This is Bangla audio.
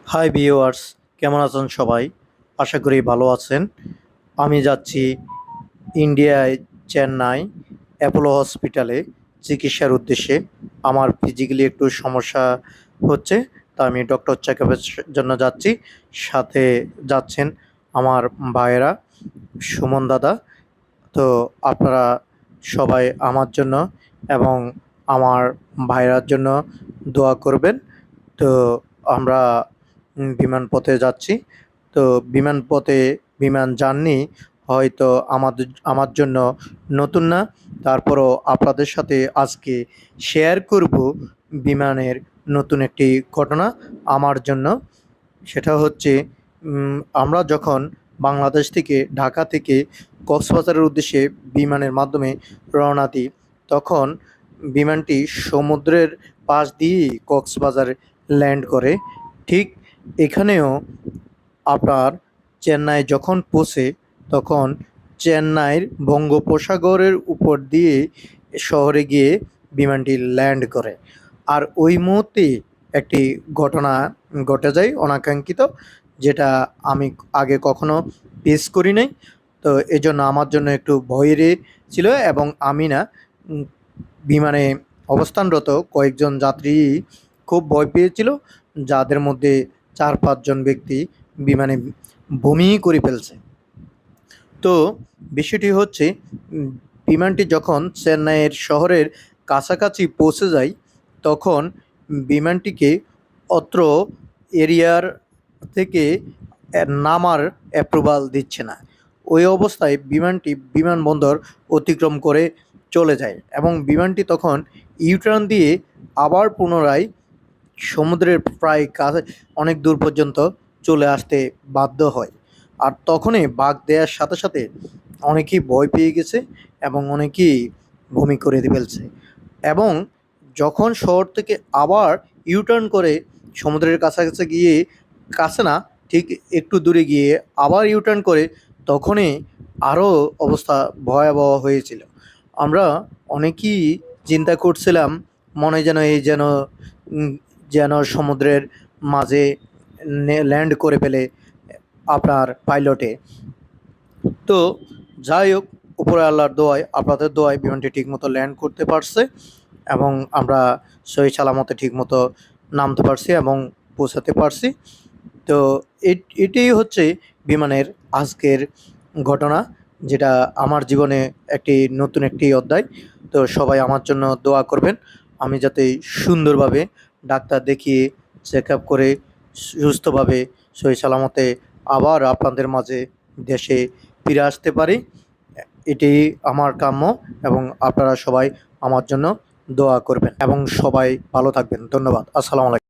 হাই ভিউয়ার্স, কেমন আছেন সবাই? আশা করি ভালো আছেন। আমি যাচ্ছি ইন্ডিয়ায়, চেন্নাই অ্যাপোলো হসপিটালে চিকিৎসার উদ্দেশ্যে। আমার ফিজিক্যালি একটু সমস্যা হচ্ছে, তা আমি ডক্টর চেকআপের জন্য যাচ্ছি। সাথে যাচ্ছেন আমার ভাইয়েরা, সুমন দাদা। তো আপনারা সবাই আমার জন্য এবং আমার ভাইয়েরার জন্য দোয়া করবেন। তো আমরা বিমানপথে যাচ্ছি। তো বিমানপথে বিমান জার্নি হয়তো আমার জন্য নতুন না। তারপরও আপনাদের সাথে আজকে শেয়ার করব বিমানের নতুন একটি ঘটনা আমার জন্য। সেটা হচ্ছে আমরা যখন বাংলাদেশ থেকে, ঢাকা থেকে কক্সবাজারের উদ্দেশ্যে বিমানের মাধ্যমে রওনা দিই, তখন বিমানটি সমুদ্রের পাশ দিয়েই কক্সবাজারে ল্যান্ড করে। ঠিক এখানেও আপনার চেন্নাই যখন পৌঁছে, তখন চেন্নাইয়ের বঙ্গোপসাগরের উপর দিয়ে শহরে গিয়ে বিমানটি ল্যান্ড করে। আর ওই মুহূর্তে একটি ঘটনা ঘটে যায় অনাকাঙ্ক্ষিত, যেটা আমি আগে কখনো ফেস করি নাই। তো এজন্য আমার জন্য একটু ভয়েরই ছিল, এবং আমি না, উম, বিমানে অবস্থানরত কয়েকজন যাত্রী খুব ভয় পেয়েছিল, যাদের মধ্যে ৪-৫ জন ব্যক্তি বিমানে বমি করে ফেলছে। তো বিষয়টি হচ্ছে, উম, বিমানটি যখন চেন্নাইয়ের শহরের কাছাকাছি পৌঁছে যায়, তখন বিমানটিকে অত্র এরিয়ার থেকে নামার অ্যাপ্রুভাল দিচ্ছে না। ওই অবস্থায় বিমানটি বিমানবন্দর অতিক্রম করে চলে যায়, এবং বিমানটি তখন ইউটার্ন দিয়ে আবার পুনরায় সমুদ্রের প্রায় কাছে অনেক দূর পর্যন্ত চলে আসতে বাধ্য হয়। আর তখনই বাঁক দেওয়ার সাথে সাথে অনেকেই ভয় পেয়ে গেছে, এবং অনেকেই বমি করে ফেলছে। এবং যখন শহর থেকে আবার ইউটার্ন করে সমুদ্রের কাছাকাছি গিয়ে, কাছে না, ঠিক একটু দূরে গিয়ে আবার ইউটার্ন করে, তখনই আরও অবস্থা ভয়াবহ হয়েছিল। আমরা অনেকেই চিন্তা করছিলাম, মনে যেন এই যেন উম, যেন সমুদ্রের মাঝে ল্যান্ড করে ফেলে আপনার পাইলটে। তো যাই হোক, উপরে আল্লাহর দোয়ায়, আপনাদের দোয়ায় বিমানটি ঠিকমতো ল্যান্ড করতে পারছে, এবং আমরা সহি সালামতে ঠিকমতো নামতে পারছি এবং পৌঁছাতে পারছি। তো এটাই হচ্ছে বিমানের আজকের ঘটনা, যেটা আমার জীবনে নতুন একটি অধ্যায়। তো সবাই আমার জন্য দোয়া করবেন, আমি যাতে সুন্দরভাবে ডাক্তার দেখিয়ে চেক আপ করে সুস্থভাবে সহি সালামতে আবার আপনাদের মাঝে দেশে ফিরে আসতে পারি। এটি আমার কাম্য, এবং আপনারা সবাই আমার জন্য দোয়া করবেন, এবং সবাই ভালো থাকবেন। ধন্যবাদ। আসসালামু আলাইকুম।